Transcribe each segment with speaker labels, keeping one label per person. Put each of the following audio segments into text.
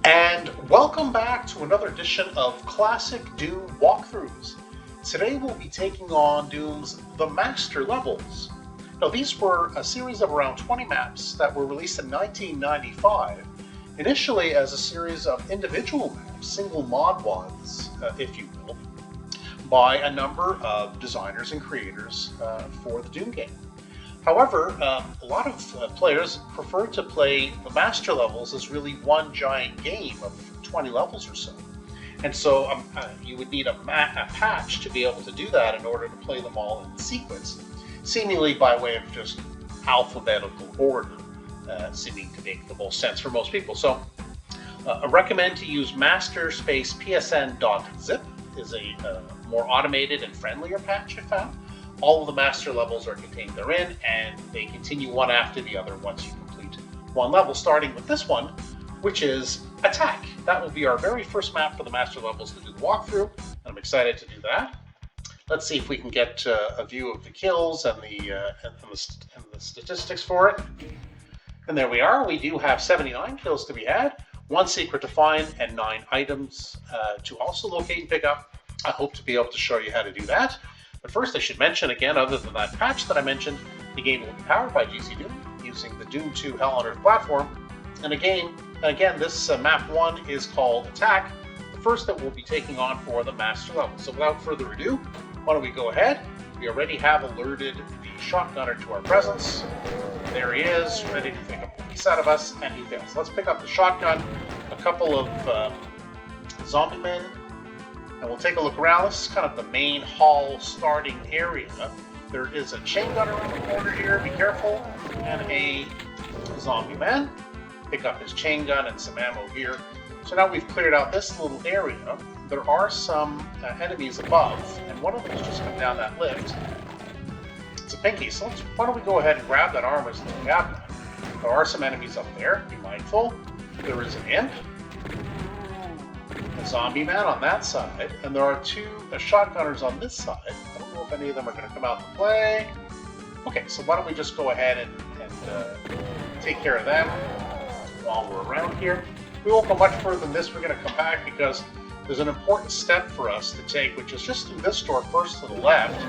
Speaker 1: And welcome back to another edition of Classic Doom Walkthroughs. Today we'll be taking on Doom's The Master Levels. Now these were a series of around 20 maps that were released in 1995, initially as a series of individual maps, single mod-wads, if you will, by a number of designers and creators for the Doom game. However, a lot of players prefer to play the master levels as really one giant game of 20 levels or so. And so you would need a patch to be able to do that in order to play them all in sequence, seemingly by way of just alphabetical order, seeming to make the most sense for most people. So I recommend to use master space psn.zip is a more automated and friendlier patch I found. All of the master levels are contained therein, and they continue one after the other once you complete one level, starting with this one, which is Attack. That will be our very first map for the master levels to do the walkthrough, and I'm excited to do that. Let's see if we can get a view of the kills and the statistics for it. And there we are. We do have 79 kills to be had, 1 secret to find, and 9 items to also locate and pick up. I hope to be able to show you how to do that. But first, I should mention again, other than that patch that I mentioned, the game will be powered by GZDoom using the Doom 2 Hell on Earth platform. And again, this map 1 is called Attack, the first that we'll be taking on for the master level. So without further ado, why don't we go ahead? We already have alerted the shotgunner to our presence. There he is, ready to take a piece out of us, and he fails. Let's pick up the shotgun, a couple of zombie men, and we'll take a look around. This is kind of the main hall starting area. There is a chain gun around the corner here, be careful, and a zombie man. Pick up his chain gun and some ammo here. So now we've cleared out this little area. There are some enemies above, and one of them has just come down that lift. It's a pinky, so why don't we go ahead and grab that armor so we have that. There are some enemies up there, be mindful. There is an imp, a zombie man on that side, and there are 2 shotgunners on this side. I don't know if any of them are going to come out to play. Okay, so why don't we just go ahead and take care of them while we're around here. We won't go much further than this. We're going to come back because there's an important step for us to take, which is just through this door first to the left.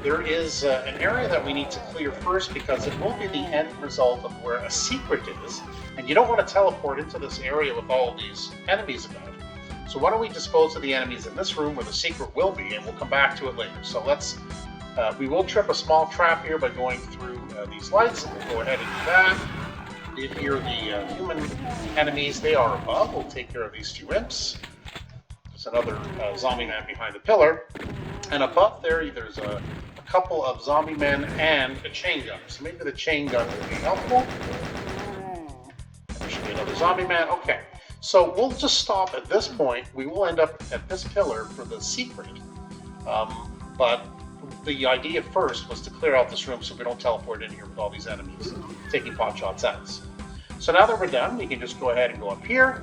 Speaker 1: There is an area that we need to clear first because it will be the end result of where a secret is, and you don't want to teleport into this area with all these enemies about. So why don't we dispose of the enemies in this room where the secret will be, and we'll come back to it later. So we will trip a small trap here by going through these lights. We'll go ahead and do that. If you're the human enemies, they are above. We'll take care of these 2 imps. There's another zombie man behind the pillar. And above there, there's a couple of zombie men and a chain gun. So maybe the chain gun will be helpful. There should be another zombie man. Okay. So we'll just stop at this point. We will end up at this pillar for the secret. But the idea first was to clear out this room so we don't teleport in here with all these enemies taking pot shots at us. So now that we're done, we can just go ahead and go up here,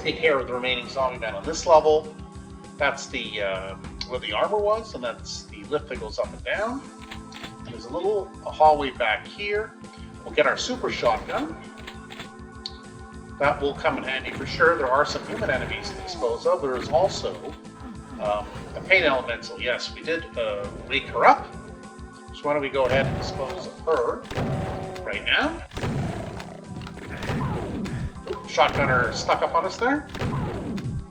Speaker 1: take care of the remaining zombie men on this level. That's the where the armor was, and that's the lift that goes up and down. And there's a little hallway back here. We'll get our super shotgun. That will come in handy for sure. There are some human enemies to dispose of. There is also a pain elemental. Yes, we did wake her up. So why don't we go ahead and dispose of her right now. Oops, shotgunner stuck up on us there.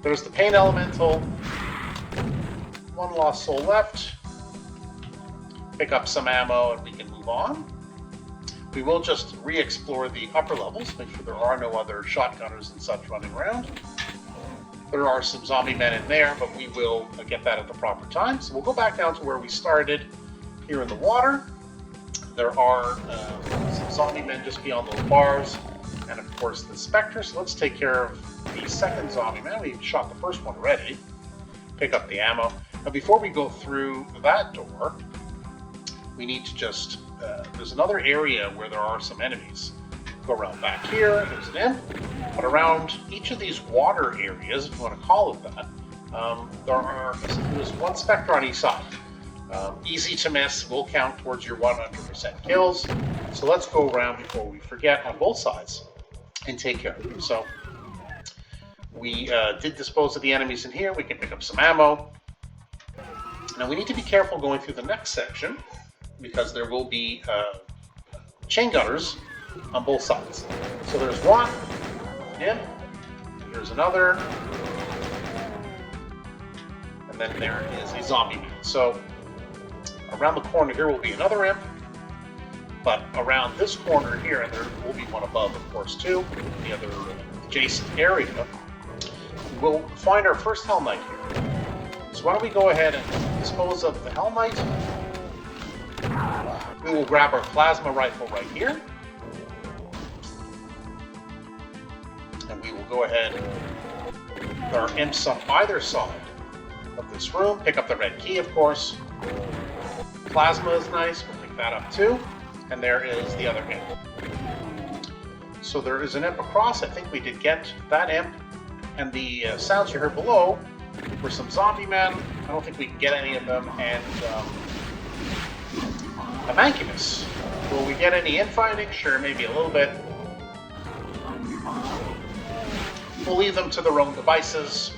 Speaker 1: There's the pain elemental. 1 lost soul left. Pick up some ammo and we can move on. We will just re-explore the upper levels, make sure there are no other shotgunners and such running around. There are some zombie men in there, but we will get that at the proper time. So we'll go back down to where we started here in the water. There are some zombie men just beyond those bars, and of course the Spectre. So let's take care of the second zombie man. We shot the first one already. Pick up the ammo. Now before we go through that door, we need to just, there's another area where there are some enemies. Go around back here, there's an imp. But around each of these water areas, if you want to call it that, there's 1 Spectre on each side. Easy to miss, will count towards your 100% kills. So let's go around before we forget on both sides and take care of them. So We did dispose of the enemies in here. We can pick up some ammo. Now we need to be careful going through the next section because there will be chain gunners on both sides. So there's one, in, there's another, and then there is a zombie man. So around the corner here will be another imp, but around this corner here, and there will be one above, of course, too, the other adjacent area, we'll find our first Hell Knight here. So why don't we go ahead and dispose of the Hell Knight. We will grab our plasma rifle right here. And we will go ahead with our imps on either side of this room. Pick up the red key, of course. Plasma is nice. We'll pick that up too. And there is the other imp. So there is an imp across. I think we did get that imp. And the sounds you heard below were some zombie men. I don't think we can get any of them. And a Mancubus. Will we get any infighting? Sure, maybe a little bit. We'll leave them to their own devices.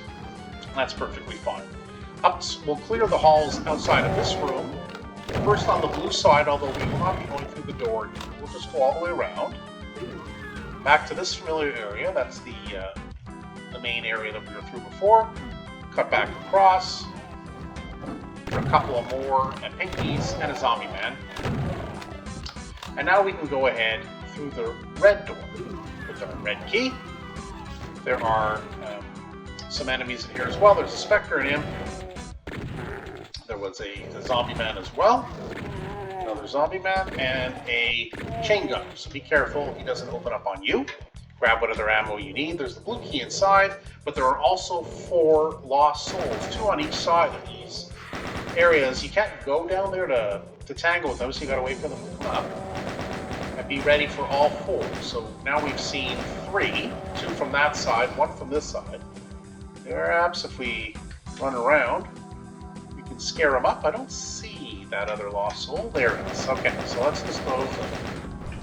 Speaker 1: That's perfectly fine. We'll clear the halls outside of this room. First on the blue side, although we will not be going through the door. We'll just go all the way around. Back to this familiar area. That's the main area that we were through before. Cut back across. A couple of more pinkies and a zombie man. And now we can go ahead through the red door with our red key. There are some enemies in here as well. There's a Spectre and Imp. There was a zombie man as well. Another zombie man and a chain gunner. So be careful he doesn't open up on you. Grab whatever ammo you need. There's the blue key inside, but there are also 4 lost souls, 2 on each side of these areas. You can't go down there to tangle with them, so you gotta wait for them to come up. And be ready for all 4. So now we've seen 3, 2 from that side, 1 from this side. Perhaps if we run around, we can scare them up. I don't see that other lost soul. There it is. Okay, so let's dispose of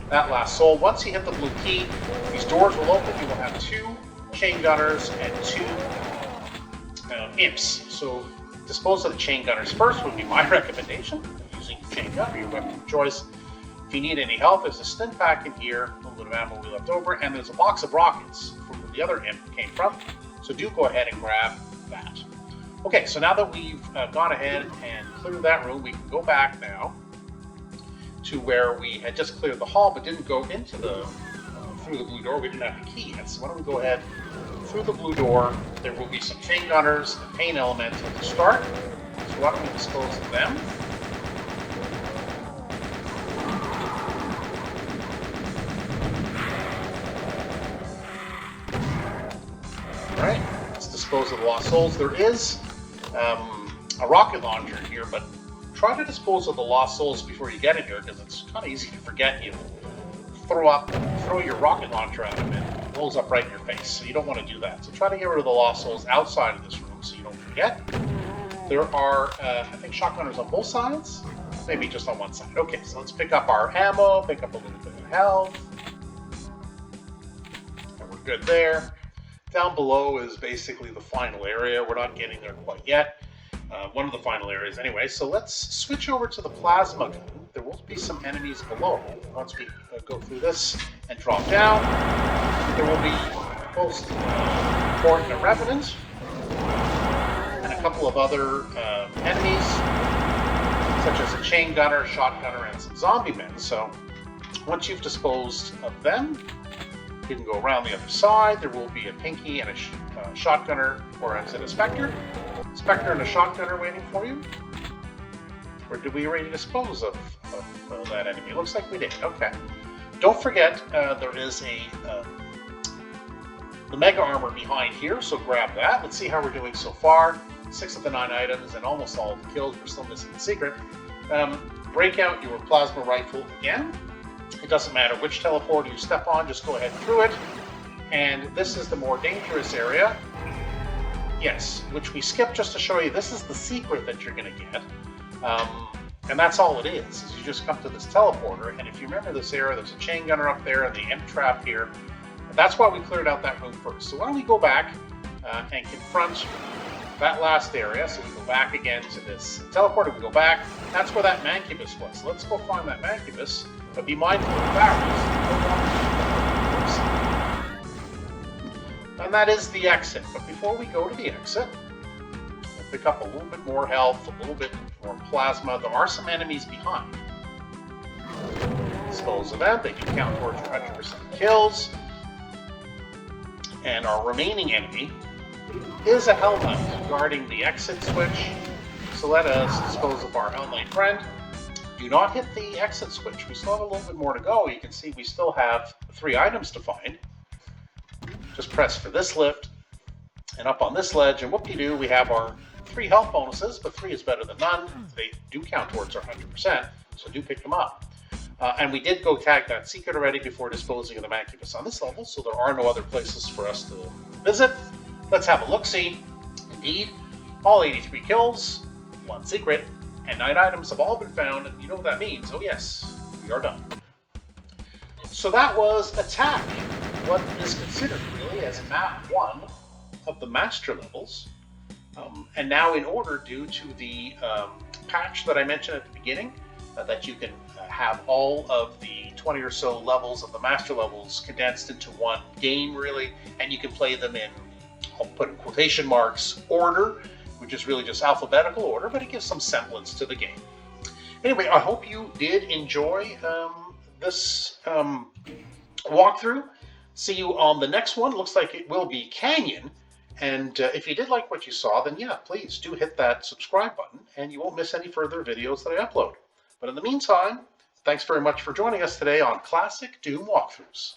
Speaker 1: that last soul. Once you hit the blue key, these doors will open. You will have 2 chain gunners and 2 imps. So dispose of the chain gunners first would be my recommendation. Using the chain gun or your weapon of choice. If you need any help, there's a stint pack in here, a little bit of ammo we left over, and there's a box of rockets from where the other imp came from. So do go ahead and grab that. Okay, so now that we've gone ahead and cleared that room, we can go back now to where we had just cleared the hall, but didn't go into the through the blue door. We didn't have the key yet. So why don't we go ahead through the blue door? There will be some chain gunners, a pain element to start. So why don't we dispose of them? Alright, let's dispose of the lost souls. There is a rocket launcher here, but try to dispose of the lost souls before you get in here, because it's kind of easy to forget. You throw your rocket launcher at them and it blows up right in your face, so you don't want to do that. So try to get rid of the lost souls outside of this room so you don't forget. There are, I think, shotgunners on both sides, maybe just on one side. Okay, so let's pick up our ammo, pick up a little bit of health, and we're good there. Down below is basically the final area. We're not getting there quite yet. One of the final areas anyway. So let's switch over to the plasma gun. There will be some enemies below once we go through this and drop down. There will be Post Port and Revenant and a couple of other enemies, such as a chain gunner, shot gunner, and some zombie men. So once you've disposed of them, you can go around the other side. There will be a pinky and a shotgunner, or is it a Spectre? Spectre and a shotgunner waiting for you? Or did we already dispose of that enemy? Looks like we did. Okay. Don't forget, there is the Mega Armor behind here, so grab that. Let's see how we're doing so far. 6 of the 9 items and almost all of the kills. We're still missing the secret. Break out your plasma rifle again. It doesn't matter which teleporter you step on, just go ahead through it. And this is the more dangerous area. Yes, which we skipped just to show you. This is the secret that you're going to get. And that's all it is you just come to this teleporter. And if you remember this area, there's a chain gunner up there and the imp trap here. And that's why we cleared out that room first. So why don't we go back and confront that last area. So we go back again to this teleporter. We go back. That's where that mancubus was. So let's go find that mancubus, but be mindful of the barrels. And that is the exit. But before we go to the exit, we'll pick up a little bit more health, a little bit more plasma. There are some enemies behind. Dispose of them. They do count towards your 100% kills. And our remaining enemy is a Hell Knight guarding the exit switch. So let us dispose of our Hell Knight friend. Do not hit the exit switch. We still have a little bit more to go. You can see we still have 3 items to find. Just press for this lift and up on this ledge, and whoop-de-doo, we have our 3 health bonuses, but 3 is better than none. They do count towards our 100%, so do pick them up. And we did go tag that secret already before disposing of the mancubus on this level, so there are no other places for us to visit. Let's have a look-see. Indeed, all 83 kills, 1 secret, and 9 items have all been found, and you know what that means. Oh yes, we are done. So that was Attack, what is considered really as map 1 of the master levels. And now in order, due to the patch that I mentioned at the beginning, that you can have all of the 20 or so levels of the master levels condensed into one game really, and you can play them in, I'll put in quotation marks, order, which is really just alphabetical order, but it gives some semblance to the game. Anyway, I hope you did enjoy this walkthrough. See you on the next one. Looks like it will be Canyon. And if you did like what you saw, then yeah, please do hit that subscribe button, and you won't miss any further videos that I upload. But in the meantime, thanks very much for joining us today on Classic Doom Walkthroughs.